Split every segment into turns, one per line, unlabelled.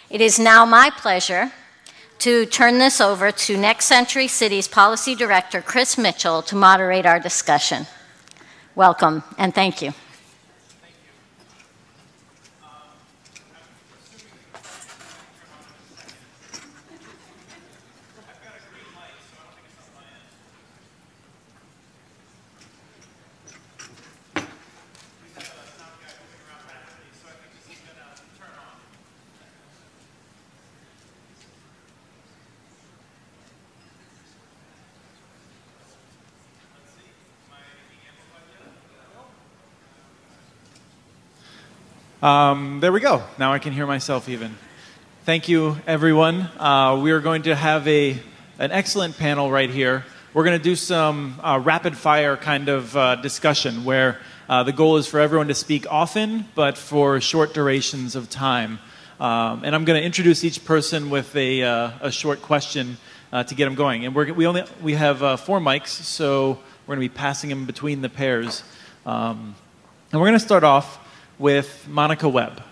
It is now my pleasure to turn this over to Next Century Cities Policy Director Chris Mitchell to moderate our discussion. Welcome and thank you.
There we go. Now I can hear myself even. Thank you, everyone. We are going to have an excellent panel right here. We're going to do some rapid-fire kind of discussion where the goal is for everyone to speak often, but for short durations of time. And I'm going to introduce each person with a short question to get them going. And we have 4 mics, so we're going to be passing them between the pairs. And we're going to start off with Monica Webb.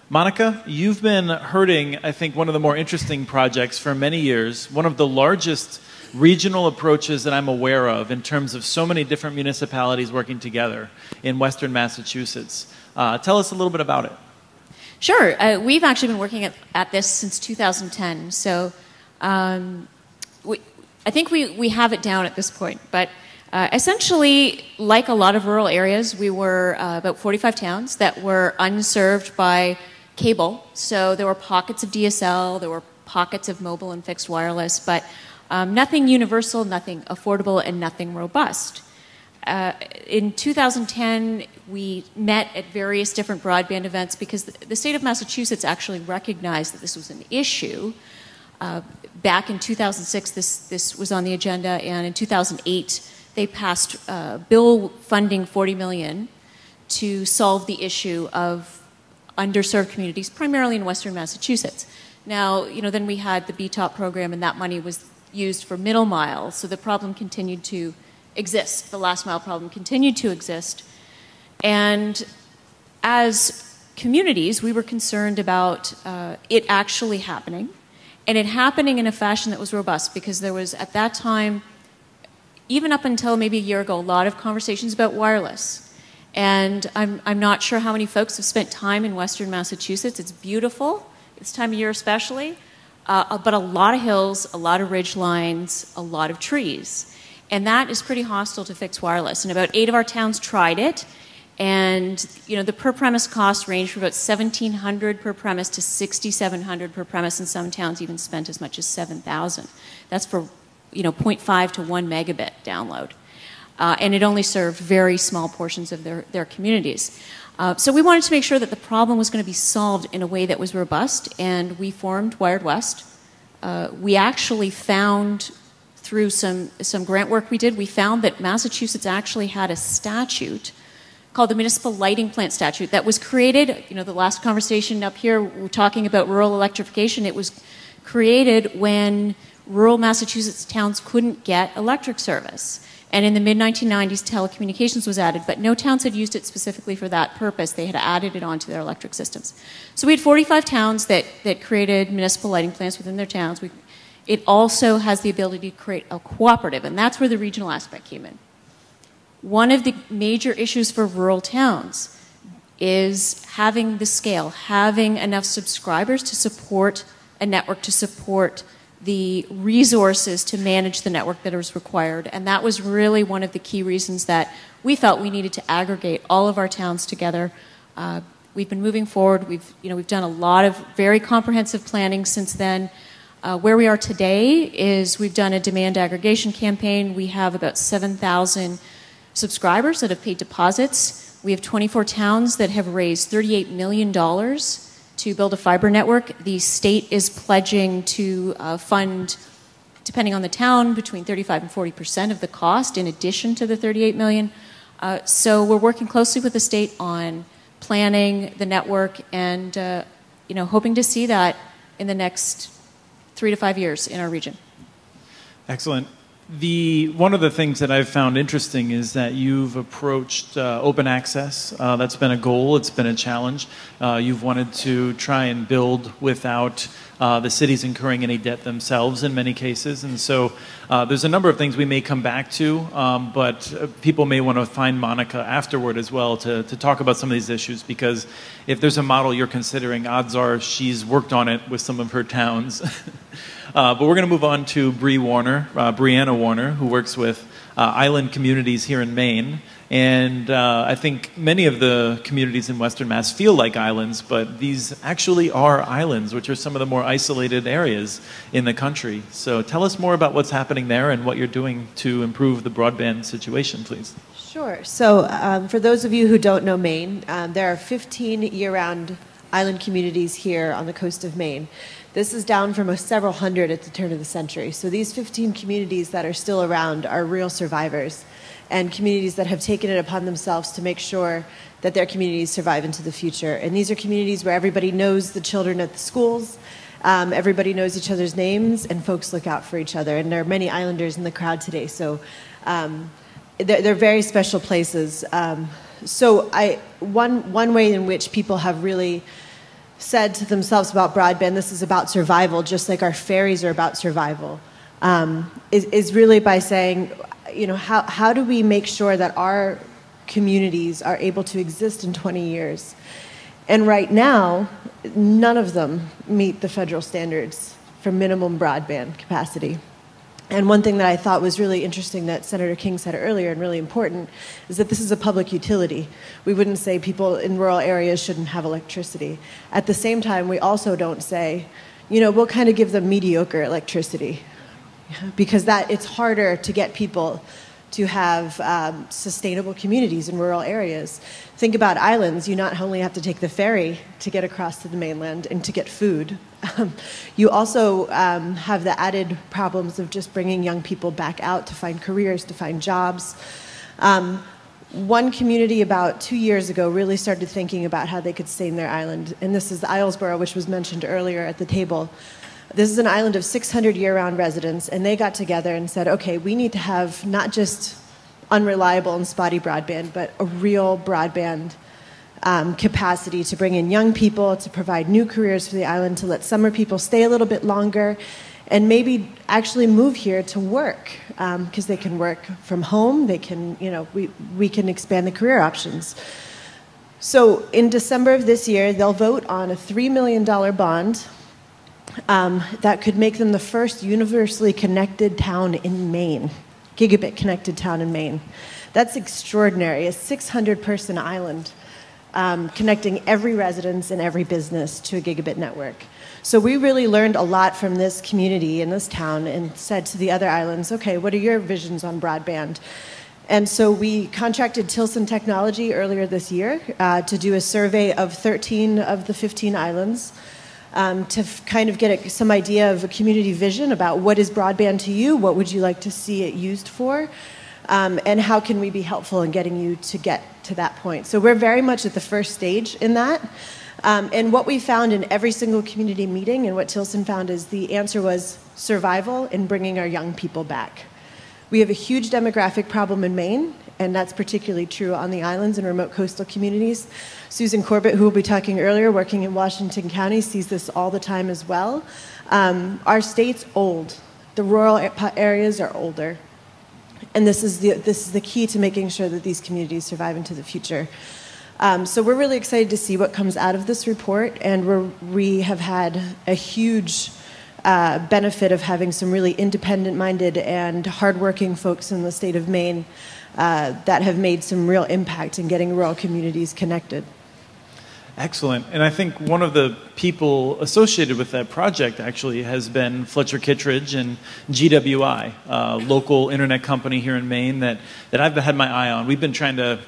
Monica, you've been herding, I think, one of the more interesting projects for many years, one of the largest regional approaches that I'm aware of in terms of so many different municipalities working together in Western Massachusetts. Tell us a little bit about it.
Sure. We've actually been working at this since 2010, so I think we have it down at this point, but essentially, like a lot of rural areas, we were about 45 towns that were unserved by cable. So there were pockets of DSL, there were pockets of mobile and fixed wireless, but nothing universal, nothing affordable, and nothing robust. In 2010, we met at various different broadband events because the state of Massachusetts actually recognized that this was an issue. Back in 2006, this was on the agenda, and in 2008, they passed a bill funding $40 million to solve the issue of underserved communities, primarily in Western Massachusetts. Now, then we had the BTOP program, and that money was used for middle mile, so the problem continued to exist. The last mile problem continued to exist. And as communities, we were concerned about it actually happening, and it happening in a fashion that was robust, because there was, at that time, even up until maybe a year ago, a lot of conversations about wireless. And I'm not sure how many folks have spent time in Western Massachusetts. It's beautiful, this time of year especially, but a lot of hills, a lot of ridge lines, a lot of trees. And that is pretty hostile to fixed wireless. And about 8 of our towns tried it. And the per premise cost ranged from about $1,700 per premise to $6,700 per premise, and some towns even spent as much as $7,000. That's for 0.5 to 1 megabit download. And it only served very small portions of their communities. So we wanted to make sure that the problem was going to be solved in a way that was robust, and we formed Wired West. We actually found, through some grant work we did, we found that Massachusetts actually had a statute called the Municipal Lighting Plant Statute that was created, the last conversation up here, we're talking about rural electrification. It was created when rural Massachusetts towns couldn't get electric service. And in the mid-1990s, telecommunications was added, but no towns had used it specifically for that purpose. They had added it onto their electric systems. So we had 45 towns that created municipal lighting plants within their towns. It also has the ability to create a cooperative, and that's where the regional aspect came in. One of the major issues for rural towns is having the scale, having enough subscribers to support a network, to support the resources to manage the network that was required. And that was really one of the key reasons that we felt we needed to aggregate all of our towns together. We've been moving forward. We've done a lot of very comprehensive planning since then. Where we are today is we've done a demand aggregation campaign. We have about 7,000 subscribers that have paid deposits. We have 24 towns that have raised $38 million to build a fiber network. The state is pledging to fund, depending on the town, between 35 and 40% of the cost in addition to the $38 million. So we're working closely with the state on planning the network and hoping to see that in the next 3 to 5 years in our region.
Excellent. One of the things that I've found interesting is that you've approached open access. That's been a goal. It's been a challenge. You've wanted to try and build without the cities incurring any debt themselves in many cases. And so there's a number of things we may come back to, but people may want to find Monica afterward as well to talk about some of these issues, because if there's a model you're considering, odds are she's worked on it with some of her towns. But we're going to move on to Brianna Warner, who works with island communities here in Maine. And I think many of the communities in Western Mass feel like islands, but these actually are islands, which are some of the more isolated areas in the country. So tell us more about what's happening there and what you're doing to improve the broadband situation, please.
Sure. So for those of you who don't know Maine, there are 15 year-round island communities here on the coast of Maine. This is down from several hundred at the turn of the century. So these 15 communities that are still around are real survivors, and communities that have taken it upon themselves to make sure that their communities survive into the future. And these are communities where everybody knows the children at the schools, everybody knows each other's names, and folks look out for each other. And there are many islanders in the crowd today, so they're very special places. One way in which people have really said to themselves about broadband, this is about survival, just like our ferries are about survival, is really by saying, how do we make sure that our communities are able to exist in 20 years? And right now, none of them meet the federal standards for minimum broadband capacity. And one thing that I thought was really interesting that Senator King said earlier, and really important, is that this is a public utility. We wouldn't say people in rural areas shouldn't have electricity. At the same time, we also don't say, we'll kind of give them mediocre electricity, because it's harder to get people to have sustainable communities in rural areas. Think about islands. You not only have to take the ferry to get across to the mainland and to get food, you also have the added problems of just bringing young people back out to find careers, to find jobs. One community about 2 years ago really started thinking about how they could stay in their island, and this is Islesboro, which was mentioned earlier at the table. This is an island of 600 year-round residents, and they got together and said, okay, we need to have not just unreliable and spotty broadband, but a real broadband capacity to bring in young people, to provide new careers for the island, to let summer people stay a little bit longer, and maybe actually move here to work, because they can work from home. They can, we can expand the career options. So in December of this year, they'll vote on a $3 million bond that could make them the first universally connected town in Maine, gigabit connected town in Maine. That's extraordinary, a 600-person island connecting every residence and every business to a gigabit network. So we really learned a lot from this community in this town and said to the other islands, okay, what are your visions on broadband? And so we contracted Tilson Technology earlier this year to do a survey of 13 of the 15 islands to kind of get some idea of a community vision about what is broadband to you, what would you like to see it used for, and how can we be helpful in getting you to get to that point. So we're very much at the first stage in that. And what we found in every single community meeting and what Tilson found is the answer was survival and bringing our young people back. We have a huge demographic problem in Maine, and that's particularly true on the islands and remote coastal communities. Susan Corbett, who will be talking earlier, working in Washington County, sees this all the time as well. Our state's old. The rural areas are older. And this is the key to making sure that these communities survive into the future. So we're really excited to see what comes out of this report, and we have had a huge benefit of having some really independent-minded and hardworking folks in the state of Maine that have made some real impact in getting rural communities connected.
Excellent. And I think one of the people associated with that project actually has been Fletcher Kittredge and GWI, a local internet company here in Maine that I've had my eye on. We've been trying to,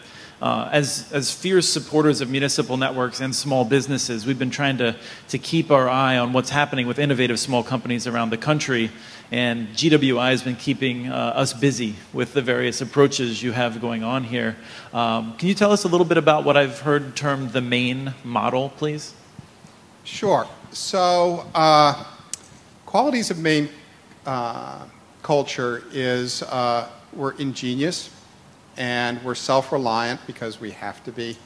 as fierce supporters of municipal networks and small businesses, we've been trying to keep our eye on what's happening with innovative small companies around the country. And GWI has been keeping us busy with the various approaches you have going on here. Can you tell us a little bit about what I've heard termed the Maine model, please?
Sure. So, Qualities of Maine culture is we're ingenious and we're self-reliant because we have to be.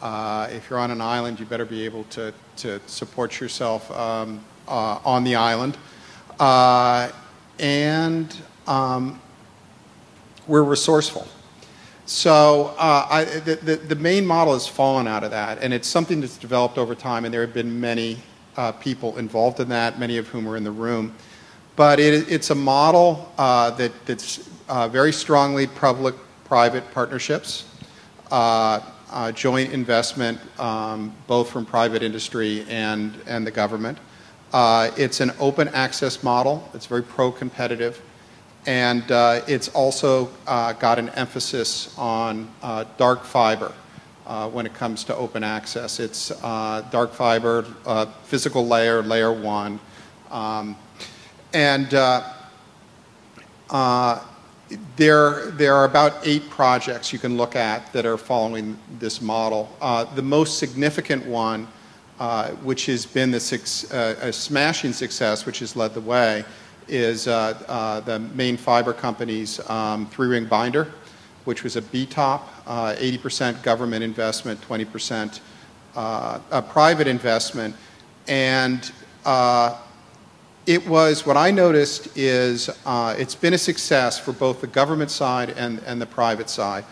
If you're on an island, you better be able to support yourself on the island. And we're resourceful. So the main model has fallen out of that, and it's something that's developed over time, and there have been many people involved in that, many of whom are in the room. But it's a model that's very strongly public-private partnerships, joint investment, both from private industry and the government. It's an open access model. It's very pro-competitive. And it's also got an emphasis on dark fiber when it comes to open access. It's dark fiber, physical layer, layer 1. There are about 8 projects you can look at that are following this model. The most significant one, which has been a smashing success, which has led the way, is the Maine Fiber Company's 3-ring binder, which was a BTOP, 80% government investment, 20% private investment. And it was, what I noticed is it's been a success for both the government side and the private side.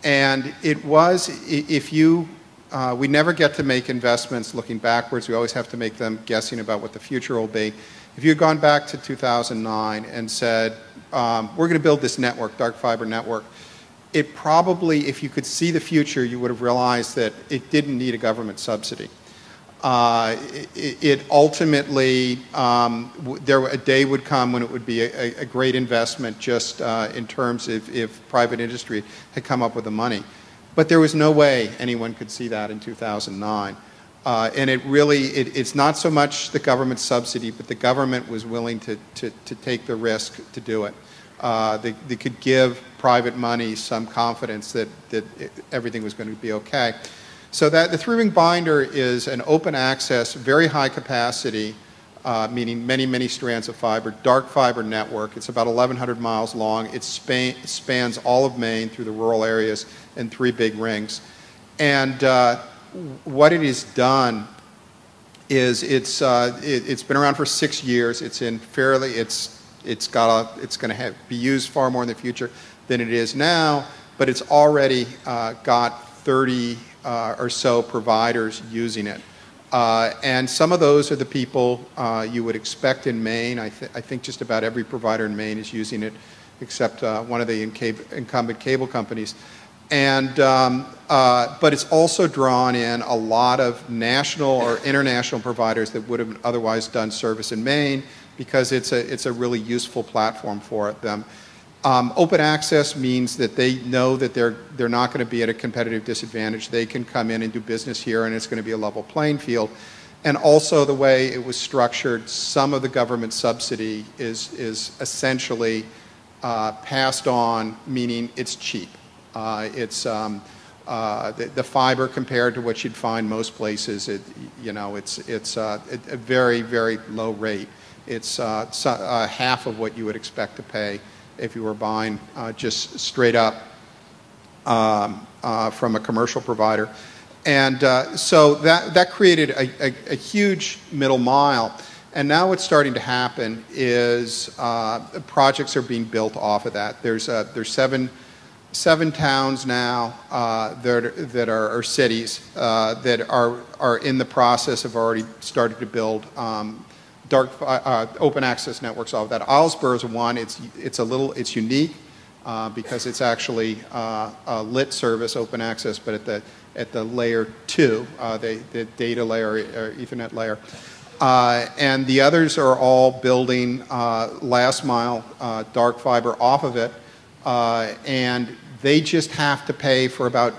And it was, we never get to make investments looking backwards. We always have to make them guessing about what the future will be. If you had gone back to 2009 and said, we're going to build this network, dark fiber network, it probably, if you could see the future, you would have realized that it didn't need a government subsidy. It ultimately, a day would come when it would be a great investment just in terms of if private industry had come up with the money. But there was no way anyone could see that in 2009. And it's not so much the government subsidy, but the government was willing to take the risk to do it. They could give private money some confidence that everything was going to be okay. So that the 3-ring binder is an open access, very high capacity, meaning many, many strands of fiber, dark fiber network. It's about 1,100 miles long. It spans all of Maine through the rural areas in 3 big rings. And what it has done is it's been around for 6 years. It's in fairly, it's going to be used far more in the future than it is now, but it's already got 30 or so providers using it. And some of those are the people you would expect in Maine. I think just about every provider in Maine is using it, except one of the incumbent cable companies. And but it's also drawn in a lot of national or international providers that would have otherwise done service in Maine, because it's a really useful platform for them. Open access means that they know that they're not going to be at a competitive disadvantage. They can come in and do business here, and it's going to be a level playing field. And also the way it was structured, some of the government subsidy is essentially passed on, meaning it's cheap. It's the fiber compared to what you'd find most places. It's a very, very low rate. It's half of what you would expect to pay if you were buying just straight up from a commercial provider. And so that created a huge middle mile. And now what's starting to happen is projects are being built off of that. There's 7 towns now that are cities that are in the process of already starting to build open access networks off of that. Islesboro is one. It's unique because it's actually a lit service, open access, but at the layer 2, the data layer or Ethernet layer. And the others are all building last mile dark fiber off of it, and they just have to pay for about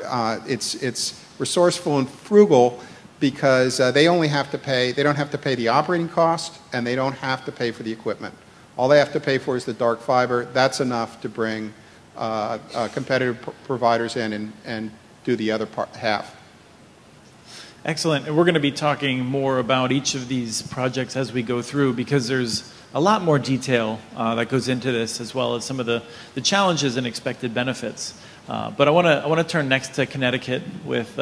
it's resourceful and frugal because they don't have to pay the operating cost, and they don't have to pay for the equipment. All they have to pay for is the dark fiber. That's enough to bring competitive providers in and do the other half.
Excellent. And we're going to be talking more about each of these projects as we go through, because there's a lot more detail that goes into this, as well as some of the challenges and expected benefits. But I want to turn next to Connecticut with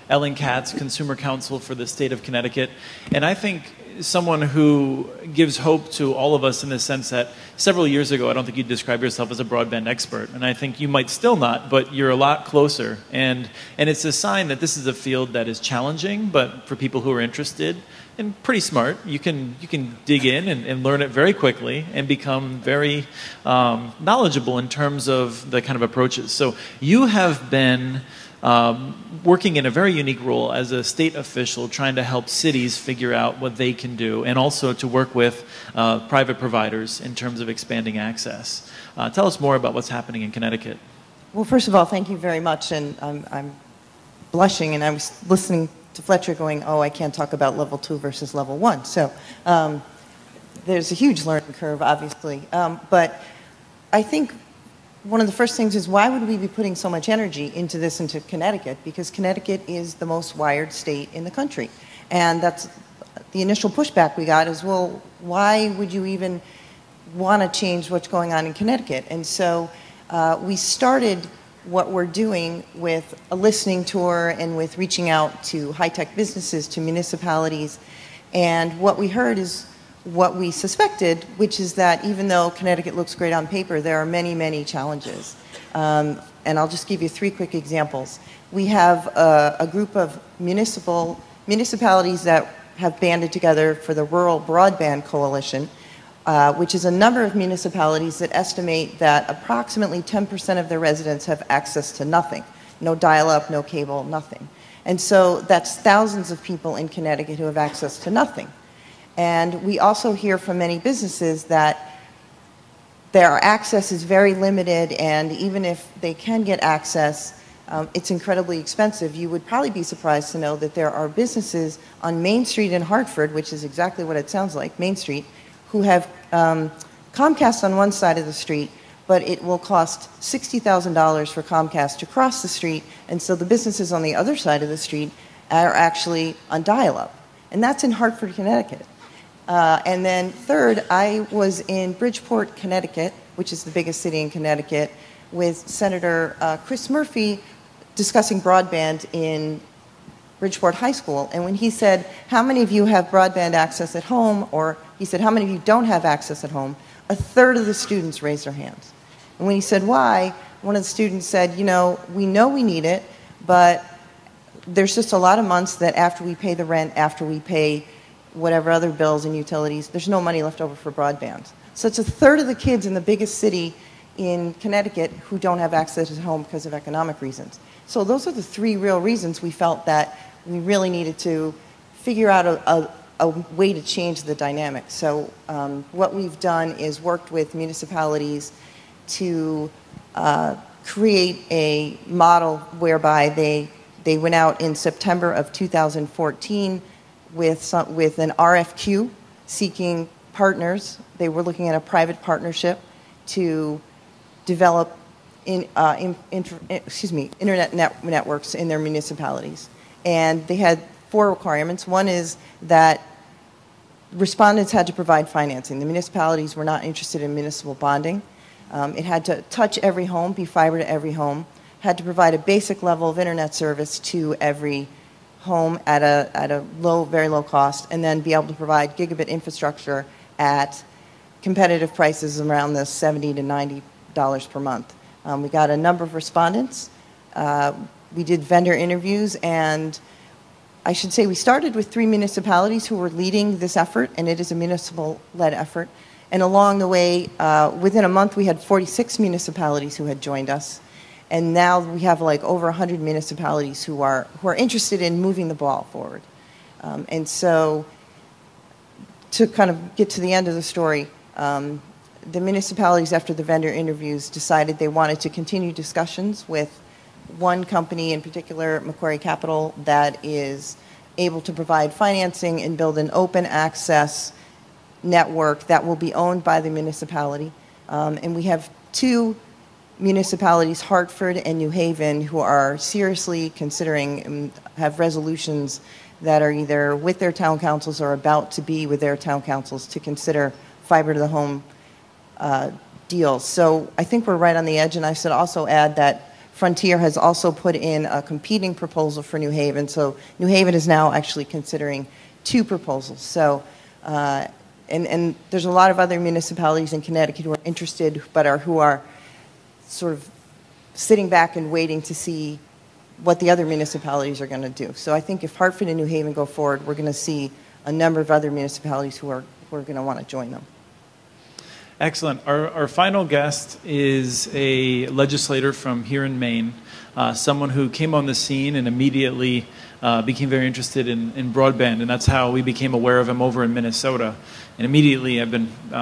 Ellen Katz, Consumer Counsel for the state of Connecticut. And I think someone who gives hope to all of us in the sense that several years ago, I don't think you'd describe yourself as a broadband expert. And I think you might still not, but you're a lot closer. And it's a sign that this is a field that is challenging, but for people who are interested and pretty smart, you can dig in and learn it very quickly and become very knowledgeable in terms of the kind of approaches. So you have been working in a very unique role as a state official, trying to help cities figure out what they can do, and also to work with private providers in terms of expanding access. Tell us more about what's happening in Connecticut.
Well, first of all, thank you very much, and I'm blushing, and I was listening to Fletcher going, oh, I can't talk about level 2 versus level 1. So there's a huge learning curve, obviously. But I think one of the first things is, why would we be putting so much energy into this, into Connecticut? Because Connecticut is the most wired state in the country. And that's the initial pushback we got is, well, why would you even want to change what's going on in Connecticut? And so we started what we're doing with a listening tour and with reaching out to high-tech businesses, to municipalities. And what we heard is what we suspected, which is that even though Connecticut looks great on paper, there are many, many challenges. And I'll just give you 3 quick examples. We have a group of municipalities that have banded together for the Rural Broadband Coalition, which is a number of municipalities that estimate that approximately 10% of their residents have access to nothing. No dial-up, no cable, nothing. And so that's thousands of people in Connecticut who have access to nothing. And we also hear from many businesses that their access is very limited, and even if they can get access, it's incredibly expensive. You would probably be surprised to know that there are businesses on Main Street in Hartford, which is exactly what it sounds like, Main Street, who have Comcast on one side of the street, but it will cost $60,000 for Comcast to cross the street, and so the businesses on the other side of the street are actually on dial-up. And that's in Hartford, Connecticut. And then third, I was in Bridgeport, Connecticut, which is the biggest city in Connecticut, with Senator Chris Murphy discussing broadband in Bridgeport High School. And when he said, how many of you have broadband access at home? Or he said, how many of you don't have access at home? A third of the students raised their hands. And when he said why, one of the students said, you know we need it, but there's just a lot of months that after we pay the rent, after we pay whatever other bills and utilities, there's no money left over for broadband. So it's a third of the kids in the biggest city in Connecticut who don't have access at home because of economic reasons. So those are the 3 real reasons we felt that we really needed to figure out a way to change the dynamic. So what we've done is worked with municipalities to create a model whereby they went out in September of 2014 with an RFQ seeking partners. They were looking at a private partnership to develop internet networks in their municipalities. And they had 4 requirements. One is that respondents had to provide financing. The municipalities were not interested in municipal bonding. It had to touch every home, be fiber to every home, had to provide a basic level of internet service to every home at a very low cost, and then be able to provide gigabit infrastructure at competitive prices around the $70 to $90 per month. We got a number of respondents. We did vendor interviews, and I should say we started with 3 municipalities who were leading this effort, and it is a municipal-led effort. And along the way, within a month, we had 46 municipalities who had joined us. And now we have like over 100 municipalities who are interested in moving the ball forward. And so to kind of get to the end of the story, the municipalities, after the vendor interviews, decided they wanted to continue discussions with one company in particular, Macquarie Capital, that is able to provide financing and build an open access network that will be owned by the municipality. And we have 2 municipalities, Hartford and New Haven, who are seriously considering and have resolutions that are either with their town councils or about to be with their town councils to consider fiber-to-the-home deals. So I think we're right on the edge, and I should also add that Frontier has also put in a competing proposal for New Haven. So New Haven is now actually considering 2 proposals. So, and there's a lot of other municipalities in Connecticut who are interested, but who are sort of sitting back and waiting to see what the other municipalities are going to do. So I think if Hartford and New Haven go forward, we're going to see a number of other municipalities who are going to want to join them.
Excellent. Our final guest is a legislator from here in Maine, someone who came on the scene and immediately became very interested in broadband, and that's how we became aware of him over in Minnesota. And immediately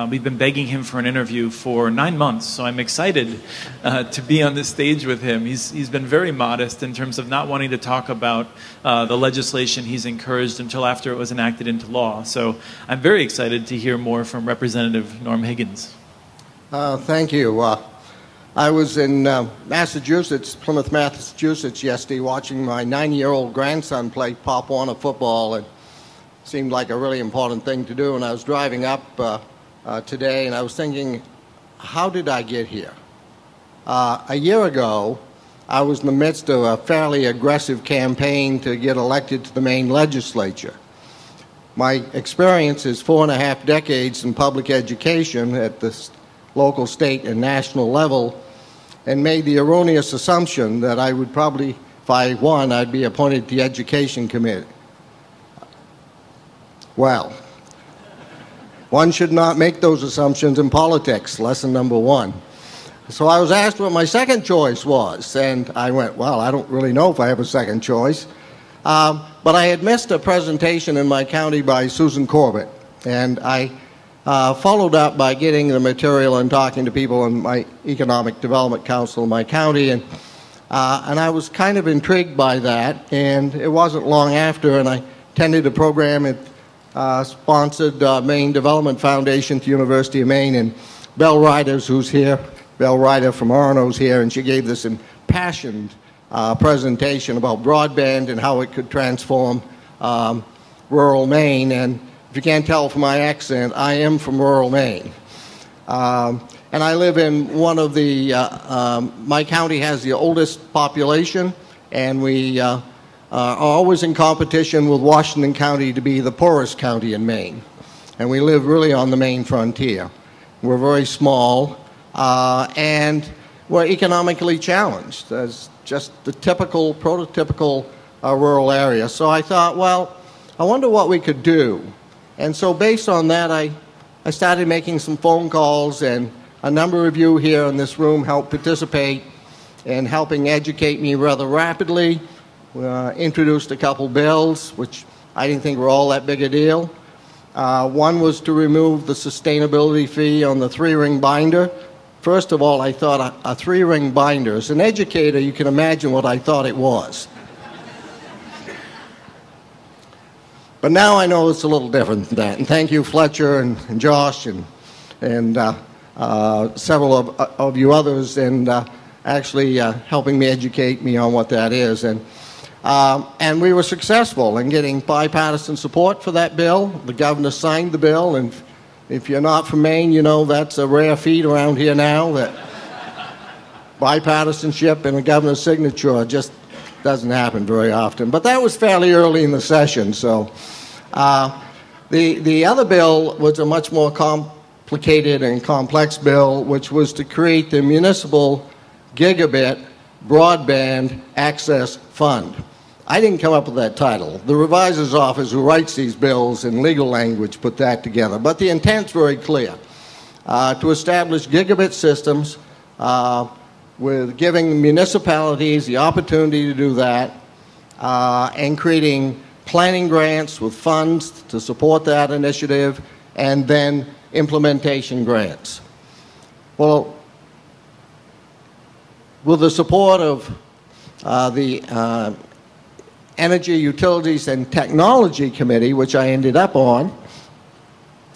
we've been begging him for an interview for 9 months, so I'm excited to be on this stage with him. He's been very modest in terms of not wanting to talk about the legislation he's encouraged until after it was enacted into law. So I'm very excited to hear more from Representative Norm Higgins.
Thank you. I was in Massachusetts, Plymouth, Massachusetts yesterday watching my 9-year-old grandson play Pop Warner football, and seemed like a really important thing to do. And I was driving up today, and I was thinking, how did I get here? A year ago, I was in the midst of a fairly aggressive campaign to get elected to the Maine legislature. My experience is 4.5 decades in public education at the local, state, and national level, and made the erroneous assumption that I would probably, if I won, I'd be appointed to the Education Committee. Well, one should not make those assumptions in politics, lesson number 1. So I was asked what my second choice was, and I went, well, I don't really know if I have a second choice. But I had missed a presentation in my county by Susan Corbett, and I followed up by getting the material and talking to people in my Economic Development Council in my county, and I was kind of intrigued by that, and it wasn't long after, and I attended a program at sponsored Maine Development Foundation at the University of Maine, and Belle Riders, who's here, Belle Rider from Orono's here, and she gave this impassioned presentation about broadband and how it could transform rural Maine. And if you can't tell from my accent, I am from rural Maine. And I live in one of the, my county has the oldest population, and we are always in competition with Washington County to be the poorest county in Maine. And we live really on the Maine frontier. We're very small, and we're economically challenged as just the typical, prototypical rural area. So I thought, well, I wonder what we could do. And so based on that, I started making some phone calls, and a number of you here in this room helped participate in helping educate me rather rapidly. Introduced a couple bills, which I didn't think were all that big a deal. One was to remove the sustainability fee on the 3-ring binder. First of all, I thought a 3-ring binder. As an educator, you can imagine what I thought it was. But now I know it's a little different than that. And thank you, Fletcher and Josh and several of you others, and actually helping me educate me on what that is. And we were successful in getting bipartisan support for that bill. The governor signed the bill, and if you're not from Maine, you know that's a rare feat around here now, that bipartisanship and a governor's signature just doesn't happen very often. But that was fairly early in the session, so the other bill was a much more complicated and complex bill, which was to create the Municipal Gigabit Broadband Access Fund. I didn't come up with that title. The revisor's office who writes these bills in legal language put that together. But the intent's very clear, to establish gigabit systems with giving municipalities the opportunity to do that, and creating planning grants with funds to support that initiative, and then implementation grants. Well, with the support of the Energy, Utilities, and Technology Committee, which I ended up on,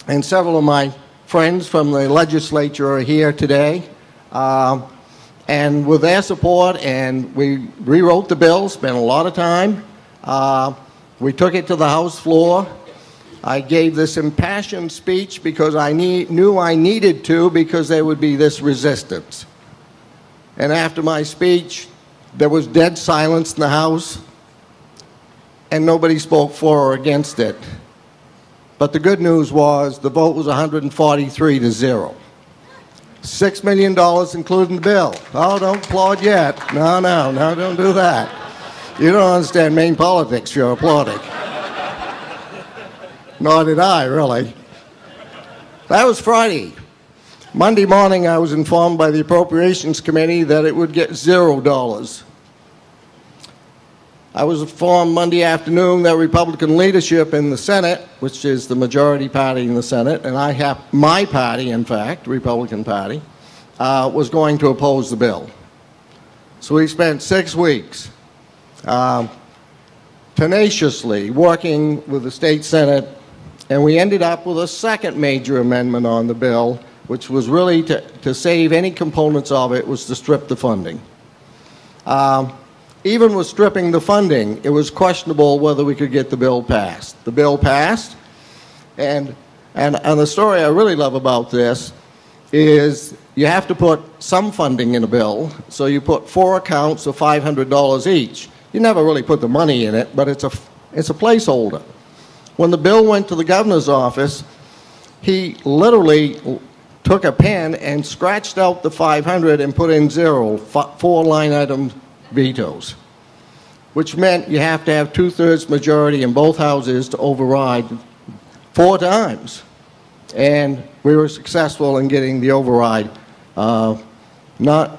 and several of my friends from the legislature are here today, and with their support, and we rewrote the bill, spent a lot of time. We took it to the House floor. I gave this impassioned speech because I knew I needed to, because there would be this resistance. And after my speech, there was dead silence in the House, and nobody spoke for or against it. But the good news was the vote was 143-0. $6 million including the bill. Oh, don't applaud yet. No, don't do that. You don't understand Maine politics, you're applauding. Nor did I, really. That was Friday. Monday morning, I was informed by the Appropriations Committee that it would get $0. I was informed Monday afternoon that Republican leadership in the Senate, which is the majority party in the Senate, and I have my party, in fact, Republican Party, was going to oppose the bill. So we spent 6 weeks tenaciously working with the state Senate, and we ended up with a second major amendment on the bill, which was really to save any components of it, was to strip the funding. Even with stripping the funding, it was questionable whether we could get the bill passed. The bill passed, and the story I really love about this is you have to put some funding in a bill, so you put 4 accounts of $500 each. You never really put the money in it, but it's a placeholder. When the bill went to the governor's office, he literally took a pen and scratched out the 500 and put in 0, 4 line item vetoes, which meant you have to have 2/3 majority in both houses to override 4 times. And we were successful in getting the override, not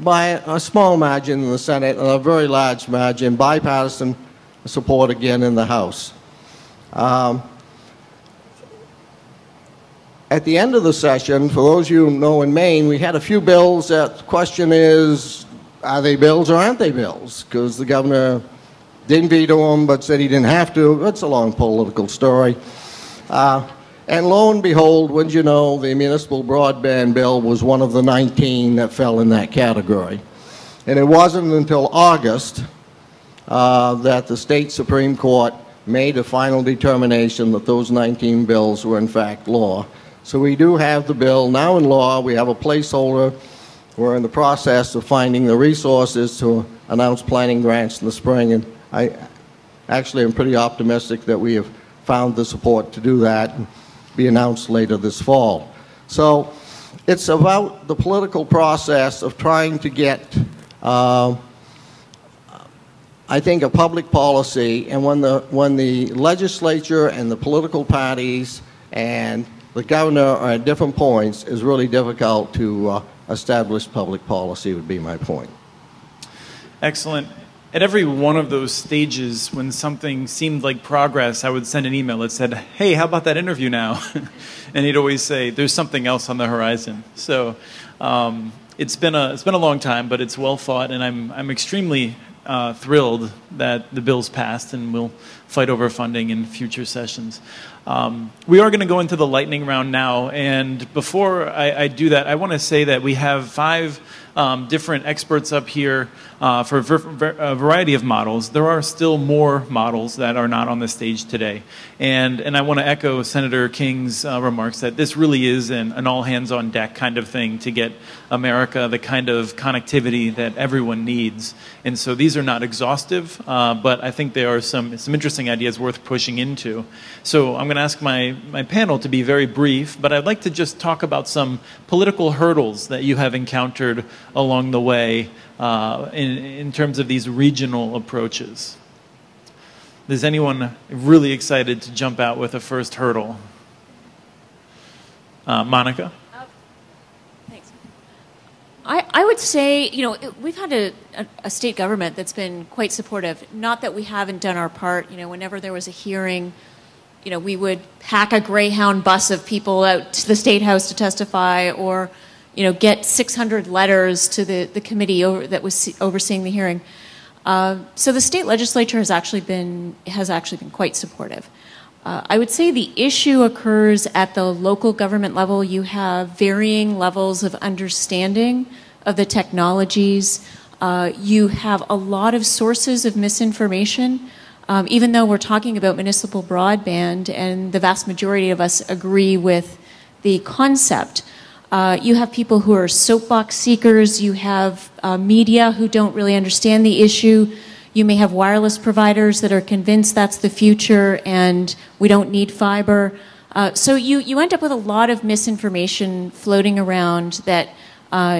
by a small margin in the Senate and a very large margin, bipartisan support again in the House. At the end of the session, for those of you who know in Maine, we had a few bills that the question is, are they bills or aren't they bills? Because the governor didn't veto them but said he didn't have to. That's a long political story. And lo and behold, wouldn't you know, the municipal broadband bill was one of the 19 that fell in that category. And it wasn't until August that the state Supreme Court made a final determination that those 19 bills were in fact law. So we do have the bill now in law. We have a placeholder. We're in the process of finding the resources to announce planning grants in the spring, and I actually am pretty optimistic that we have found the support to do that and be announced later this fall. So it's about the political process of trying to get, I think, a public policy, and when the legislature and the political parties and the governor are at different points, is really difficult to establish public policy, would be my point.
Excellent. At every one of those stages, when something seemed like progress, I would send an email that said, hey, how about that interview now? And he'd always say, there's something else on the horizon. So it's been a long time, but it's well fought, and I'm extremely thrilled that the bill's passed, and we'll fight over funding in future sessions. We are going to go into the lightning round now, and before I do that, I want to say that we have 5 different experts up here for a variety of models. There are still more models that are not on the stage today, and I want to echo Senator King's remarks that this really is an all-hands-on-deck kind of thing to get America the kind of connectivity that everyone needs. And so these are not exhaustive, but I think there are some interesting ideas worth pushing into. So I'm going to ask my panel to be very brief, but I'd like to just talk about some political hurdles that you have encountered along the way in terms of these regional approaches. Is anyone really excited to jump out with a first hurdle? Monica?
Thanks. I would say, you know, we've had a state government that's been quite supportive. Not that we haven't done our part. You know, whenever there was a hearing, you know, we would pack a Greyhound bus of people out to the State House to testify, or, you know, get 600 letters to the committee that was overseeing the hearing. So the state legislature has actually been quite supportive. I would say the issue occurs at the local government level. You have varying levels of understanding of the technologies. You have a lot of sources of misinformation. even though we're talking about municipal broadband and the vast majority of us agree with the concept, you have people who are soapbox seekers, you have media who don't really understand the issue, you may have wireless providers that are convinced that's the future and we don't need fiber. So you end up with a lot of misinformation floating around that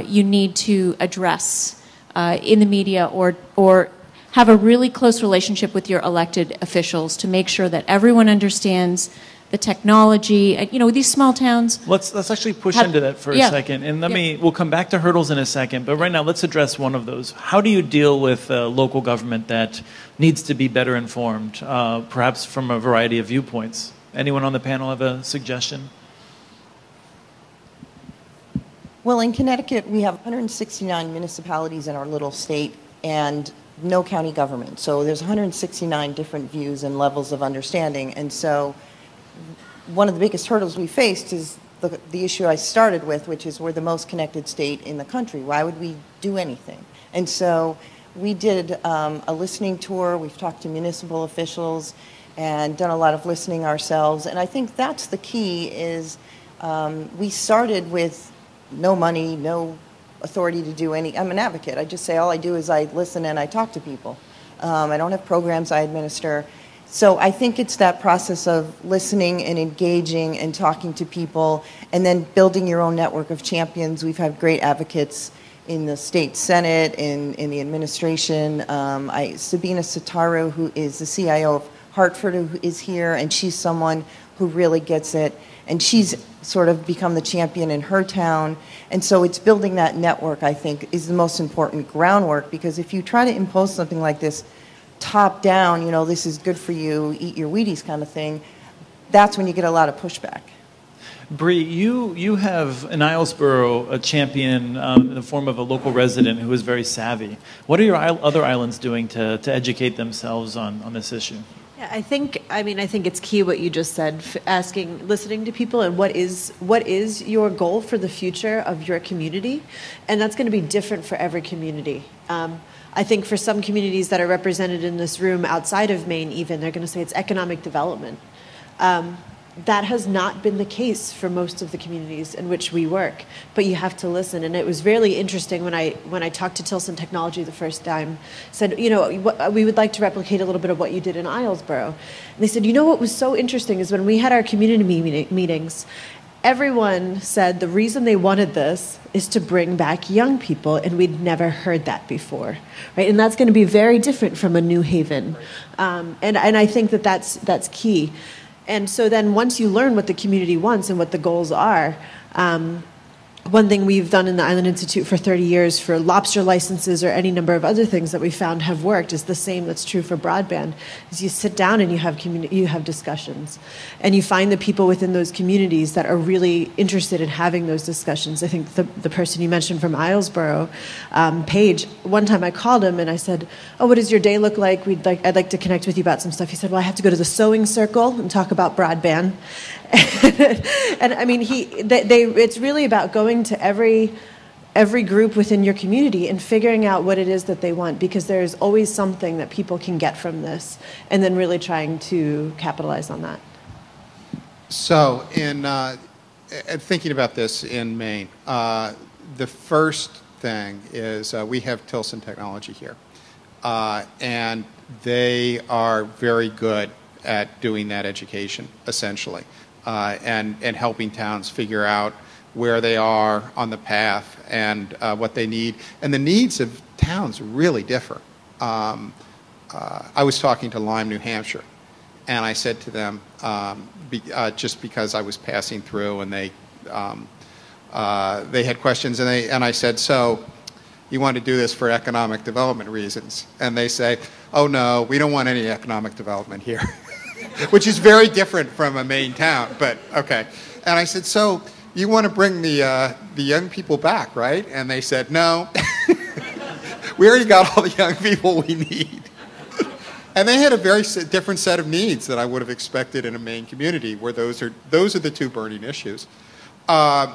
you need to address in the media or have a really close relationship with your elected officials to make sure that everyone understands the technology. You know, these small towns.
Let's actually push into that for a second, and we'll come back to hurdles in a second. But right now, let's address one of those. How do you deal with local government that needs to be better informed, perhaps from a variety of viewpoints? Anyone on the panel have a suggestion?
Well, in Connecticut, we have 169 municipalities in our little state and no county government. So there's 169 different views and levels of understanding. And so one of the biggest hurdles we faced is the issue I started with, which is we're the most connected state in the country. Why would we do anything? And so we did a listening tour. We've talked to municipal officials and done a lot of listening ourselves. And I think that's the key is we started with no money, no authority to do any. I'm an advocate. I just say all I do is I listen and I talk to people. I don't have programs I administer. So I think it's that process of listening and engaging and talking to people and then building your own network of champions. We've had great advocates in the state senate, in the administration. Sabina Sitaru, who is the CIO of Hartford, who is here, and she's someone who really gets it. And she's sort of become the champion in her town. And so it's building that network, I think, is the most important groundwork, because if you try to impose something like this top down, you know, this is good for you, eat your Wheaties kind of thing, that's when you get a lot of pushback.
Bree, you have in Islesboro a champion in the form of a local resident who is very savvy. What are your other islands doing to educate themselves on this issue?
Yeah, I think it's key what you just said, listening to people and what is your goal for the future of your community, and that's going to be different for every community. I think for some communities that are represented in this room outside of Maine even, they're going to say it's economic development. That has not been the case for most of the communities in which we work, but you have to listen. And it was really interesting when I talked to Tilson Technology the first time, said, you know, we would like to replicate a little bit of what you did in Islesboro. And they said, you know what was so interesting is when we had our community meetings, everyone said the reason they wanted this is to bring back young people, and we'd never heard that before, right? And that's going to be very different from a New Haven. And I think that's key. And so then once you learn what the community wants and what the goals are, one thing we've done in the Island Institute for 30 years for lobster licenses or any number of other things that we found have worked is the same that's true for broadband, is you sit down and you have discussions. And you find the people within those communities that are really interested in having those discussions. I think the person you mentioned from Islesboro, Paige, one time I called him and I said, oh, what does your day look like? I'd like to connect with you about some stuff. He said, well, I have to go to the sewing circle and talk about broadband. And I mean, it's really about going to every group within your community and figuring out what it is that they want, because there's always something that people can get from this, and then really trying to capitalize on that.
So in thinking about this in Maine, the first thing is we have Tilson Technology here, and they are very good at doing that education, essentially. And helping towns figure out where they are on the path and what they need. And the needs of towns really differ. I was talking to Lyme, New Hampshire, and I said to them, just because I was passing through and they had questions, and I said, so you want to do this for economic development reasons? And they say, oh no, we don't want any economic development here. Which is very different from a Maine town, but okay. And I said, so you want to bring the young people back, right? And they said, no. We already got all the young people we need. And they had a very different set of needs than I would have expected in a Maine community, where those are the two burning issues. So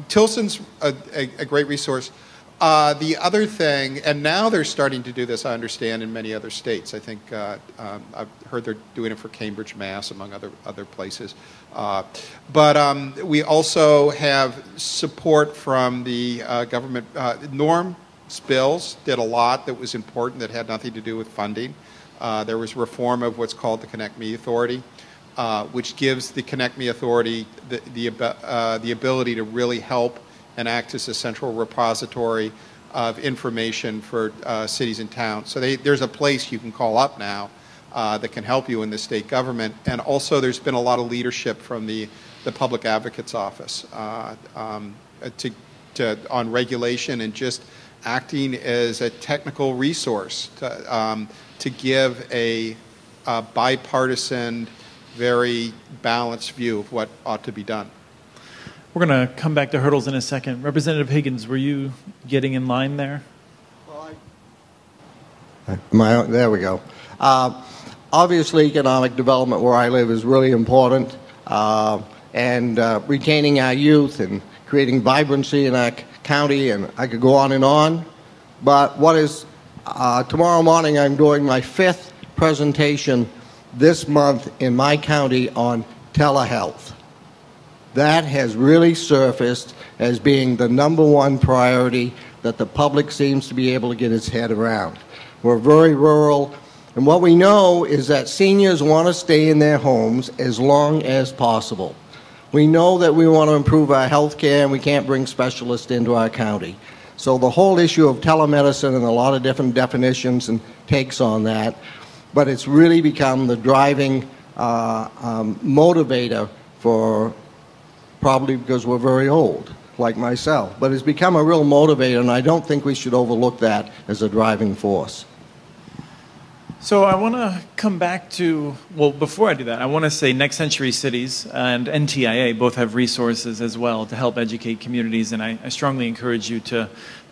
Tilson's a great resource. The other thing, and now they're starting to do this, I understand, in many other states. I think I've heard they're doing it for Cambridge, Mass, among other places. But we also have support from the government. Norm Spills did a lot that was important that had nothing to do with funding. There was reform of what's called the Connect Me Authority, which gives the Connect Me Authority the ability to really help and act as a central repository of information for cities and towns. So there's a place you can call up now that can help you in the state government. And also there's been a lot of leadership from the Public Advocate's Office on regulation and just acting as a technical resource to give a bipartisan, very balanced view of what ought to be done.
We're going to come back to hurdles in a second. Representative Higgins, were you getting in line there?
There we go. Obviously, economic development where I live is really important, and retaining our youth and creating vibrancy in our county, and I could go on and on. But what is tomorrow morning I'm doing my 5th presentation this month in my county on telehealth. That has really surfaced as being the #1 priority that the public seems to be able to get its head around. We're very rural, and what we know is that seniors want to stay in their homes as long as possible. We know that we want to improve our health care, and we can't bring specialists into our county. So the whole issue of telemedicine and a lot of different definitions and takes on that, but it's really become the driving motivator for, probably because we're very old, like myself. But it's become a real motivator, and I don't think we should overlook that as a driving force.
So I want to come back to, well, before I do that, I want to say Next Century Cities and NTIA both have resources as well to help educate communities, and I strongly encourage you to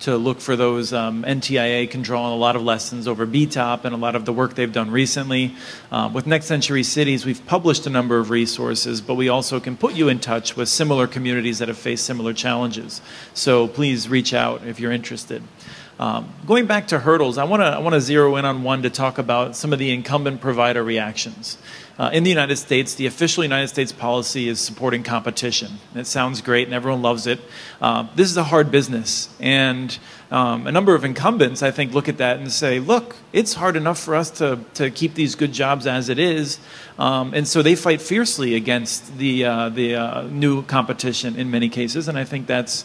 look for those. NTIA can draw on a lot of lessons over BTOP and a lot of the work they've done recently. With Next Century Cities, we've published a number of resources, but we also can put you in touch with similar communities that have faced similar challenges. So please reach out if you're interested. Going back to hurdles, I want to zero in on one to talk about some of the incumbent provider reactions. In the United States, the official United States policy is supporting competition. It sounds great and everyone loves it. This is a hard business, and a number of incumbents, I think, look at that and say, look, it's hard enough for us to keep these good jobs as it is. And so they fight fiercely against the new competition in many cases, and I think that's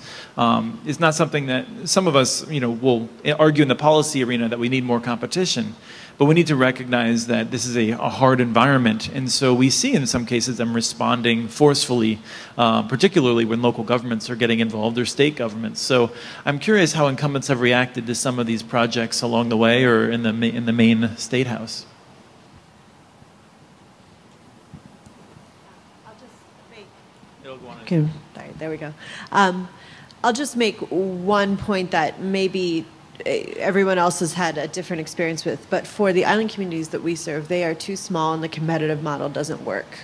is not something that some of us, will argue in the policy arena that we need more competition. But we need to recognize that this is a hard environment, and so we see in some cases them responding forcefully, particularly when local governments are getting involved or state governments. So I'm curious how incumbents have reacted to some of these projects along the way or in the main state house.
Okay, sorry, there we go. I'll just make one point that maybe everyone else has had a different experience with, but for the island communities that we serve, they are too small and the competitive model doesn't work.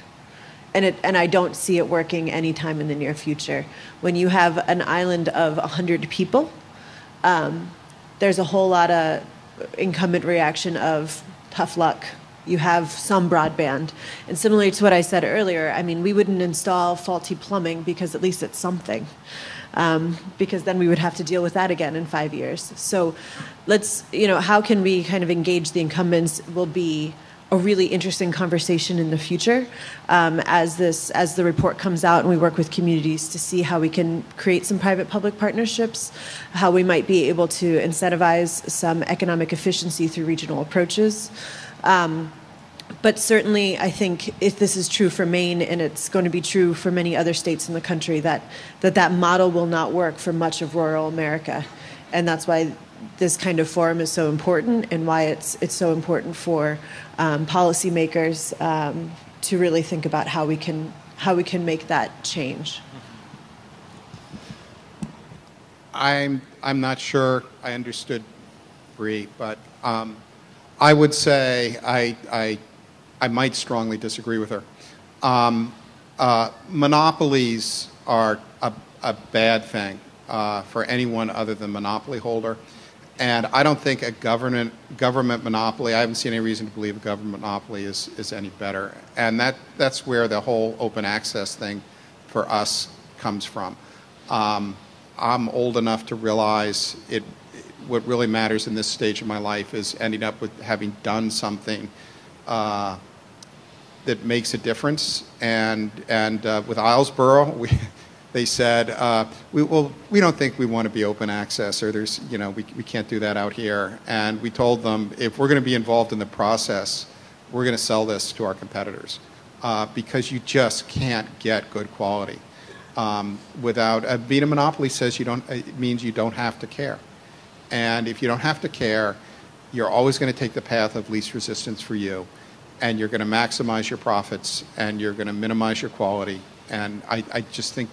And I don't see it working anytime in the near future. When you have an island of 100 people, there's a whole lot of incumbent reaction of tough luck. You have some broadband. And similarly to what I said earlier, I mean, we wouldn't install faulty plumbing because at least it's something. Because then we would have to deal with that again in 5 years. So let's, how can we kind of engage the incumbents will be a really interesting conversation in the future as the report comes out and we work with communities to see how we can create some private-public partnerships, how we might be able to incentivize some economic efficiency through regional approaches. But certainly, I think if this is true for Maine, and it's going to be true for many other states in the country, that model will not work for much of rural America. And that's why this kind of forum is so important, and why it's so important for policymakers to really think about how we can make that change.
I'm not sure I understood Bree, but I would say I might strongly disagree with her. Monopolies are a bad thing. for anyone other than monopoly holder. And I don't think a government monopoly, I haven't seen any reason to believe a government monopoly is any better. And that's where the whole open access thing for us comes from. I'm old enough to realize what really matters in this stage of my life is ending up with having done something that makes a difference. And with Islesboro, they said, we don't think we want to be open access, or we can't do that out here. And we told them, if we're going to be involved in the process, we're going to sell this to our competitors because you just can't get good quality without. Being a monopoly says it means you don't have to care. And if you don't have to care, you're always going to take the path of least resistance for you, and you're going to maximize your profits, and you're going to minimize your quality. And I just think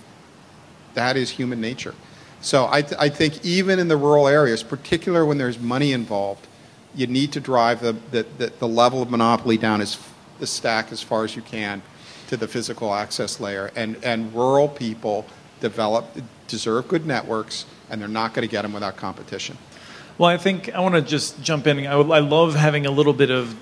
that is human nature. So I think even in the rural areas, particularly when there's money involved, you need to drive the level of monopoly down the stack as far as you can to the physical access layer. And rural people deserve good networks, and they're not going to get them without competition.
Well, I think I want to just jump in. I love having a little bit of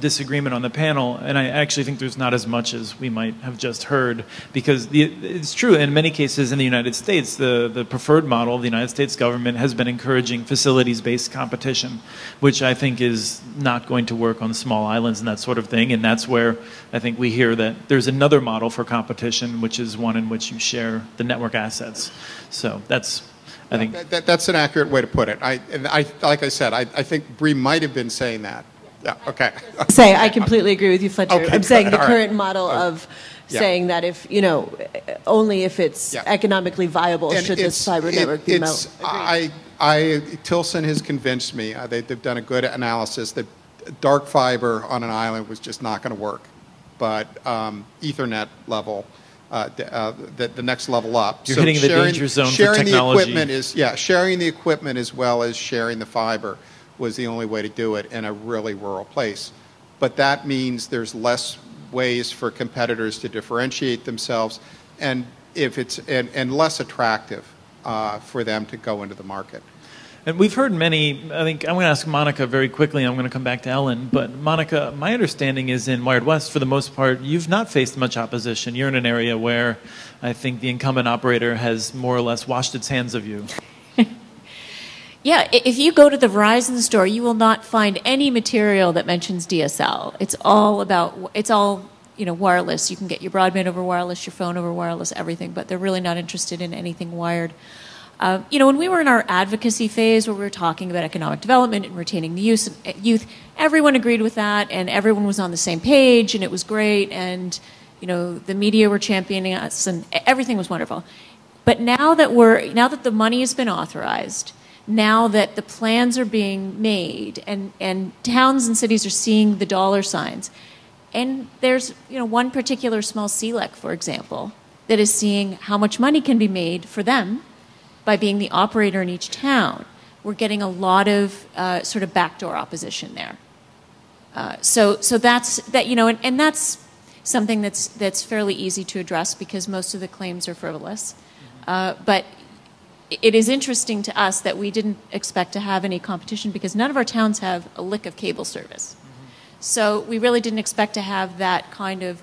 disagreement on the panel, and I actually think there's not as much as we might have just heard, because it's true in many cases in the United States, the preferred model of the United States government has been encouraging facilities-based competition, which I think is not going to work on small islands and that sort of thing, and that's where I think we hear that there's another model for competition, which is one in which you share the network assets. So that's, I think...
That's an accurate way to put it. Like I said, I think Bree might have been saying that. Yeah, okay.
I completely agree with you, Fletcher.
Okay,
I'm saying the
all
current
right.
model of saying that only if it's economically viable
And
should this fiber network be built.
Tilson has convinced me, they've done a good analysis, that dark fiber on an island was just not going to work. But Ethernet level, the next level up.
You're hitting the danger zone for technology.
Sharing the equipment as well as sharing the fiber was the only way to do it in a really rural place. But that means there's less ways for competitors to differentiate themselves, and less attractive for them to go into the market.
And we've heard many, I think I'm going to ask Monica very quickly, and I'm going to come back to Ellen, but Monica, my understanding is in Wired West, for the most part, you've not faced much opposition. You're in an area where I think the incumbent operator has more or less washed its hands of you.
Yeah, if you go to the Verizon store, you will not find any material that mentions DSL. It's all wireless. You can get your broadband over wireless, your phone over wireless, everything, but they're really not interested in anything wired. When we were in our advocacy phase where we were talking about economic development and retaining the youth, everyone agreed with that, and everyone was on the same page, and it was great, and the media were championing us, and everything was wonderful. But now that the money has been authorized, now that the plans are being made and towns and cities are seeing the dollar signs, and there's one particular small CLEC, for example, that is seeing how much money can be made for them by being the operator in each town, we're getting a lot of sort of backdoor opposition there. So that's that, and that's something that's fairly easy to address because most of the claims are frivolous. But it is interesting to us that we didn't expect to have any competition because none of our towns have a lick of cable service. So we really didn't expect to have that kind of,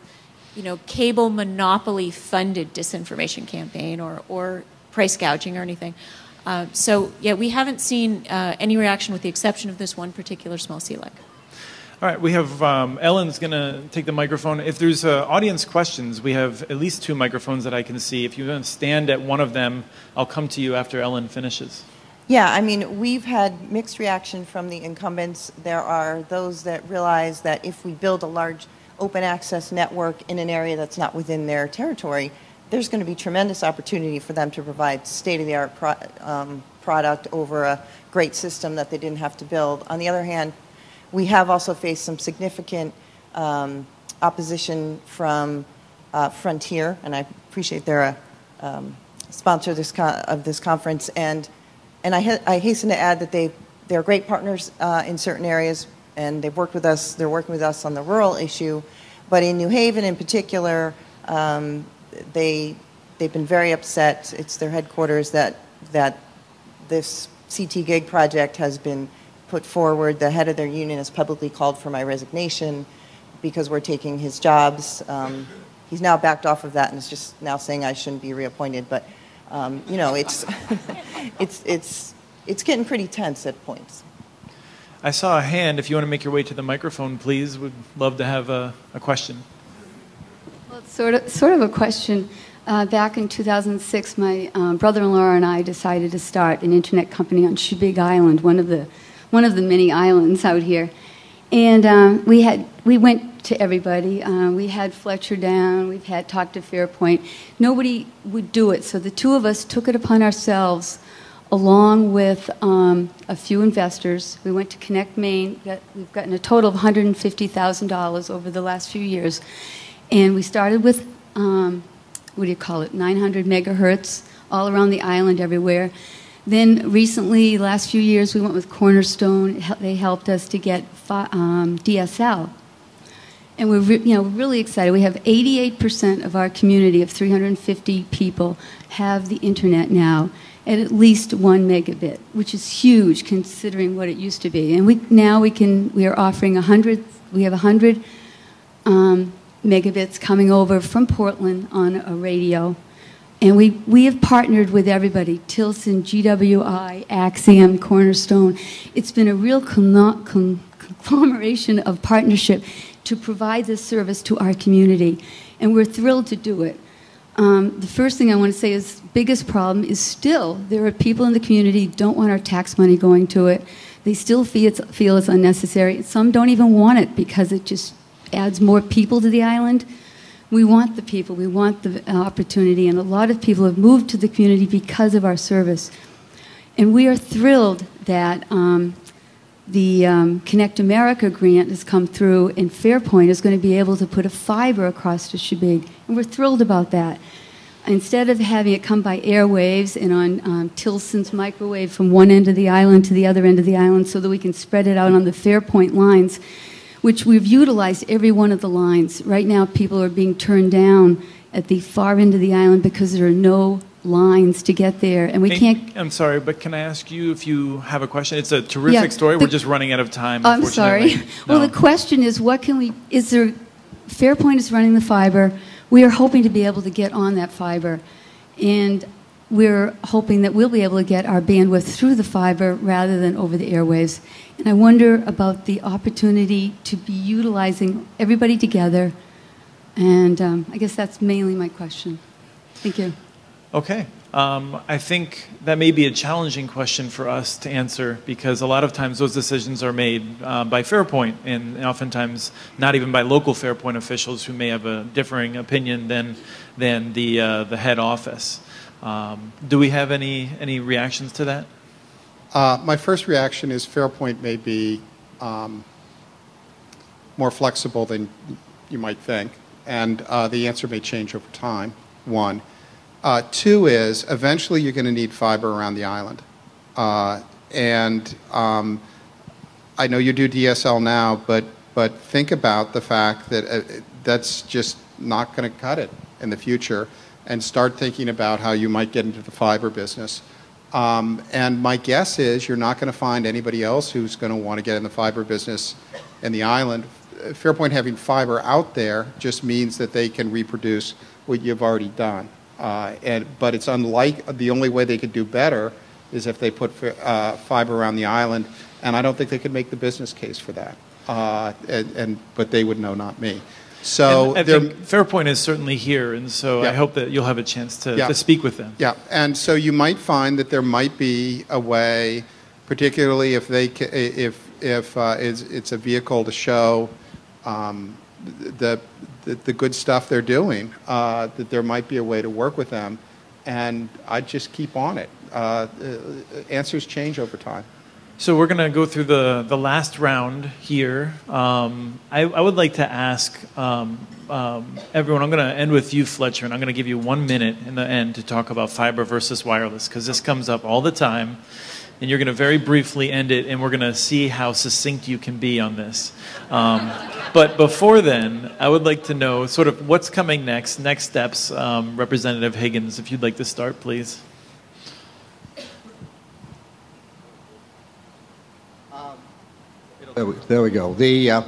cable monopoly funded disinformation campaign or price gouging or anything. We haven't seen any reaction with the exception of this one particular small CLEC.
All right, we have Ellen's going to take the microphone. If there's audience questions, we have at least 2 microphones that I can see. If you want to stand at one of them, I'll come to you after Ellen finishes.
Yeah, we've had mixed reaction from the incumbents. There are those that realize that if we build a large open access network in an area that's not within their territory, there's going to be tremendous opportunity for them to provide state-of-the-art product over a great system that they didn't have to build. On the other hand, we have also faced some significant opposition from Frontier, and I appreciate they're a sponsor of this conference. And I hasten to add that they're great partners in certain areas, and they've worked with us. They're working with us on the rural issue, but in New Haven in particular, they've been very upset. It's their headquarters that that this CT gig project has been put forward. The head of their union has publicly called for my resignation because we're taking his jobs. He's now backed off of that and is just now saying I shouldn't be reappointed. But you know, it's it's getting pretty tense at points.
I saw a hand. If you want to make your way to the microphone, please. Would love to have a question.
Well, it's sort of a question. Back in 2006, my brother-in-law and I decided to start an internet company on Shebig Island, one of the many islands out here. And we went to everybody. We had Fletcher down. We've had talked to Fairpoint. Nobody would do it, so the two of us took it upon ourselves, along with a few investors. We went to Connect Maine. We've gotten a total of $150,000 over the last few years. And we started with, 900 megahertz all around the island everywhere. Then recently, last few years, we went with Cornerstone. They helped us to get DSL. And we're really excited. We have 88% of our community of 350 people have the internet now at least 1 megabit, which is huge considering what it used to be. And we are offering 100. We have 100 megabits coming over from Portland on a radio. And we have partnered with everybody, Tilson, GWI, Axiom, Cornerstone. It's been a real conglomeration of partnership to provide this service to our community. And we're thrilled to do it. The first thing I want to say is the biggest problem is still there are people in the community who don't want our tax money going to it. They still feel it's unnecessary. Some don't even want it because it just adds more people to the island. We want the people. We want the opportunity. And a lot of people have moved to the community because of our service. And we are thrilled that the Connect America grant has come through, and Fairpoint is going to be able to put a fiber across to Shebig. And we're thrilled about that. Instead of having it come by airwaves and on Tilson's microwave from one end of the island to the other end of the island so that we can spread it out on the Fairpoint lines, which we've utilized every one of the lines. Right now, people are being turned down at the far end of the island because there are no lines to get there, and we can't. I'm
sorry, but can I ask you if you have a question? It's a terrific story. We're just running out of time.
I'm sorry.
No.
Well, the question is, what can we? Is there? Fairpoint is running the fiber. We are hoping to be able to get on that fiber, and we're hoping that we'll be able to get our bandwidth through the fiber rather than over the airwaves. And I wonder about the opportunity to be utilizing everybody together. And I guess that's mainly my question. Thank you.
Okay. I think that may be a challenging question for us to answer because a lot of times those decisions are made by Fairpoint and oftentimes not even by local Fairpoint officials who may have a differing opinion than the head office. Do we have any reactions to that?
My first reaction is Fairpoint may be more flexible than you might think, and the answer may change over time, one. Two is, eventually you're going to need fiber around the island. I know you do DSL now, but think about the fact that that's just not going to cut it in the future, and start thinking about how you might get into the fiber business. And my guess is you're not going to find anybody else who's going to want to get in the fiber business in the island. Fairpoint having fiber out there just means that they can reproduce what you've already done. But it's unlike, the only way they could do better is if they put fiber around the island, and I don't think they could make the business case for that. But they would know, not me. So
I think Fairpoint is certainly here, and so I hope that you'll have a chance to speak with them. Yeah, and so you might find that there might be a way, particularly if it's a vehicle to show the good stuff they're doing, that there might be a way to work with them, and I'd just keep on it. Answers change over time. So we're going to go through the last round here. I would like to ask everyone, I'm going to end with you, Fletcher, and I'm going to give you 1 minute in the end to talk about fiber versus wireless, because this comes up all the time, and you're going to very briefly end it, and we're going to see how succinct you can be on this. But before then, I would like to know sort of what's coming next steps. Representative Higgins, if you'd like to start, please.
There we go. The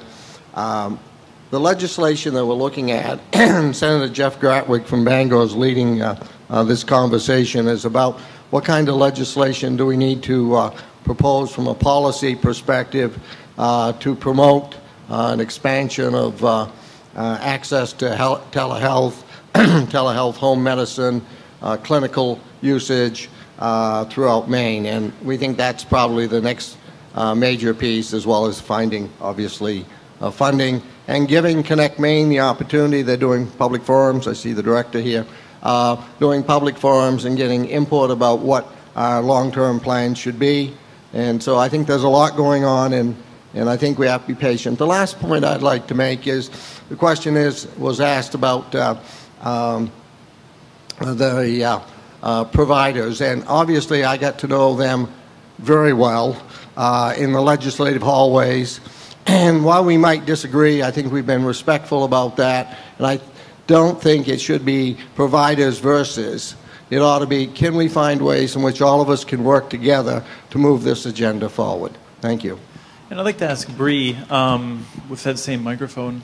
legislation that we're looking at, Senator Jeff Gratwick from Bangor is leading this conversation, is about what kind of legislation do we need to propose from a policy perspective to promote an expansion of access to telehealth, telehealth home medicine, clinical usage throughout Maine. And we think that's probably the next major piece, as well as finding, obviously, funding and giving Connect Maine the opportunity. They're doing public forums. I see the director here. Doing public forums and getting input about what our long-term plans should be. And so I think there's a lot going on, and I think we have to be patient. The last point I'd like to make is the question was asked about the providers, and obviously I got to know them very well in the legislative hallways. And while we might disagree, I think we've been respectful about that. And I don't think it should be providers versus. It ought to be, can we find ways in which all of us can work together to move this agenda forward? Thank you.
And I'd like to ask Bree, with that same microphone,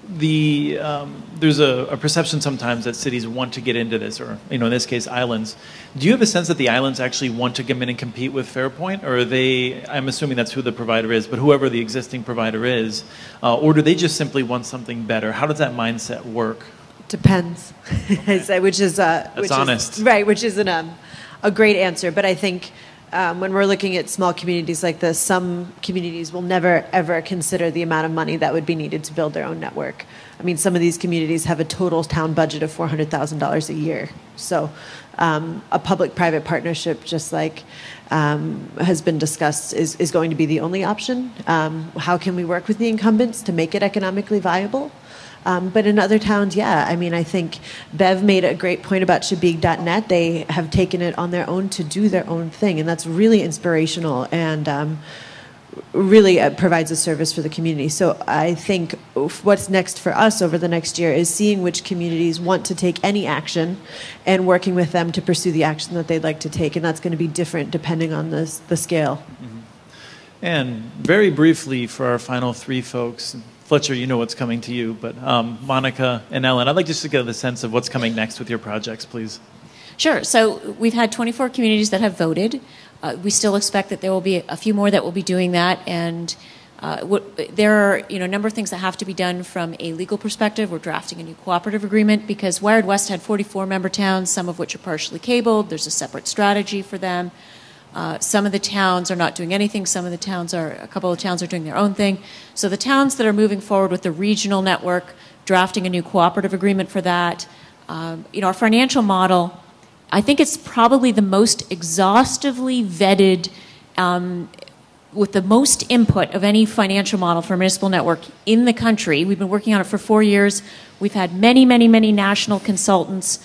there's a perception sometimes that cities want to get into this, or in this case, islands. Do you have a sense that the islands actually want to come in and compete with Fairpoint, or are they? I'm assuming that's who the provider is, but whoever the existing provider is, or do they just simply want something better? How does that mindset work?
Depends, which is
honest,
right? Which isn't a great answer, but I think. When we're looking at small communities like this, some communities will never, ever consider the amount of money that would be needed to build their own network. I mean, some of these communities have a total town budget of $400,000 a year. So a public-private partnership, just like has been discussed, is going to be the only option. How can we work with the incumbents to make it economically viable? But in other towns, yeah. I mean, I think Bev made a great point about Shabig.net. They have taken it on their own to do their own thing, and that's really inspirational and really provides a service for the community. So I think what's next for us over the next year is seeing which communities want to take any action and working with them to pursue the action that they'd like to take, and that's going to be different depending on the scale.
Mm-hmm. And very briefly for our final three folks, Fletcher, you know what's coming to you, but Monica and Ellen, I'd like just to get the sense of what's coming next with your projects, please.
Sure. So we've had 24 communities that have voted. We still expect that there will be a few more that will be doing that, and there are a number of things that have to be done from a legal perspective. We're drafting a new cooperative agreement because Wired West had 44 member towns, some of which are partially cabled. There's a separate strategy for them. Some of the towns are not doing anything. A couple of towns are doing their own thing. So the towns that are moving forward with the regional network, drafting a new cooperative agreement for that. Our financial model, I think it's probably the most exhaustively vetted, with the most input of any financial model for a municipal network in the country. We've been working on it for 4 years. We've had many, many, many national consultants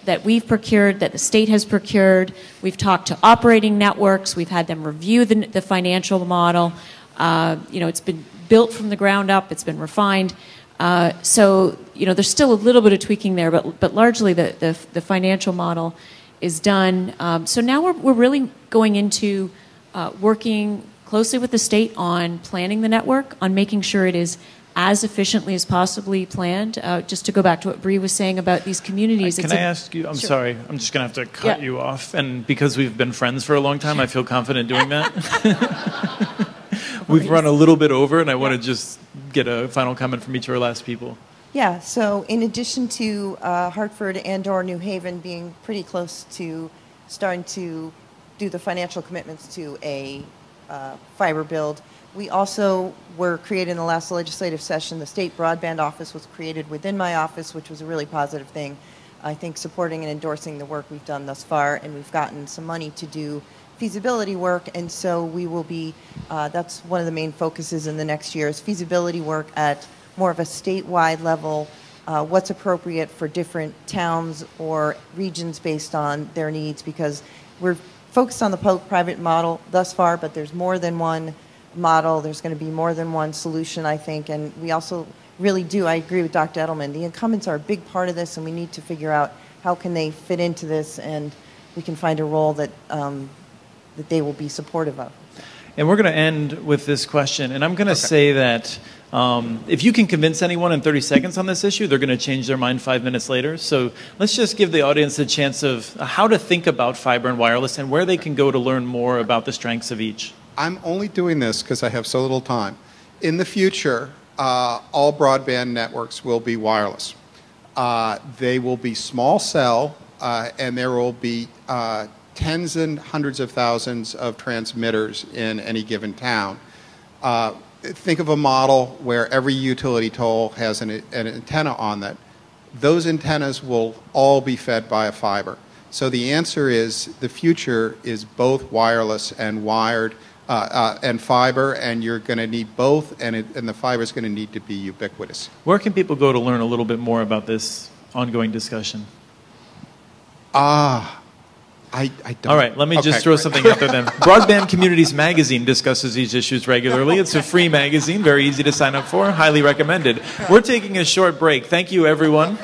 that we've procured, that the state has procured. We've talked to operating networks. We've had them review the financial model. It's been built from the ground up. It's been refined. So there's still a little bit of tweaking there, but largely the financial model is done. So now we're really going into working closely with the state on planning the network, on making sure it is as efficiently as possibly planned. Just to go back to what Bree was saying about these communities.
Can I ask you, I'm sorry, I'm just going to have to cut you off. And because we've been friends for a long time, I feel confident doing that. We've run a little bit over, and I want to just get a final comment from each of our last people.
Yeah, so in addition to Hartford and/or New Haven being pretty close to starting to do the financial commitments to a fiber build, we also were created in the last legislative session. The State Broadband Office was created within my office, which was a really positive thing. I think supporting and endorsing the work we've done thus far, and we've gotten some money to do feasibility work, and so we will be, that's one of the main focuses in the next year, is feasibility work at more of a statewide level, what's appropriate for different towns or regions based on their needs, because we're focused on the public-private model thus far, but there's more than one model. There's going to be more than one solution, I think, and we also really do, I agree with Dr. Edelman, the incumbents are a big part of this, and we need to figure out how can they fit into this, and we can find a role that that they will be supportive of.
And we're going to end with this question. And I'm going to say that if you can convince anyone in 30 seconds on this issue, they're going to change their mind 5 minutes later. So let's just give the audience a chance of how to think about fiber and wireless and where they can go to learn more about the strengths of each.
I'm only doing this because I have so little time. In the future, all broadband networks will be wireless. They will be small cell, and there will be tens and hundreds of thousands of transmitters in any given town. Think of a model where every utility toll has an antenna on that. Those antennas will all be fed by a fiber. So the answer is the future is both wireless and wired and fiber, and you're going to need both, and the fiber is going to need to be ubiquitous.
Where can people go to learn a little bit more about this ongoing discussion?
I don't.
All right, let me just throw something out there then. Broadband Communities Magazine discusses these issues regularly. It's a free magazine, very easy to sign up for, highly recommended. We're taking a short break. Thank you, everyone.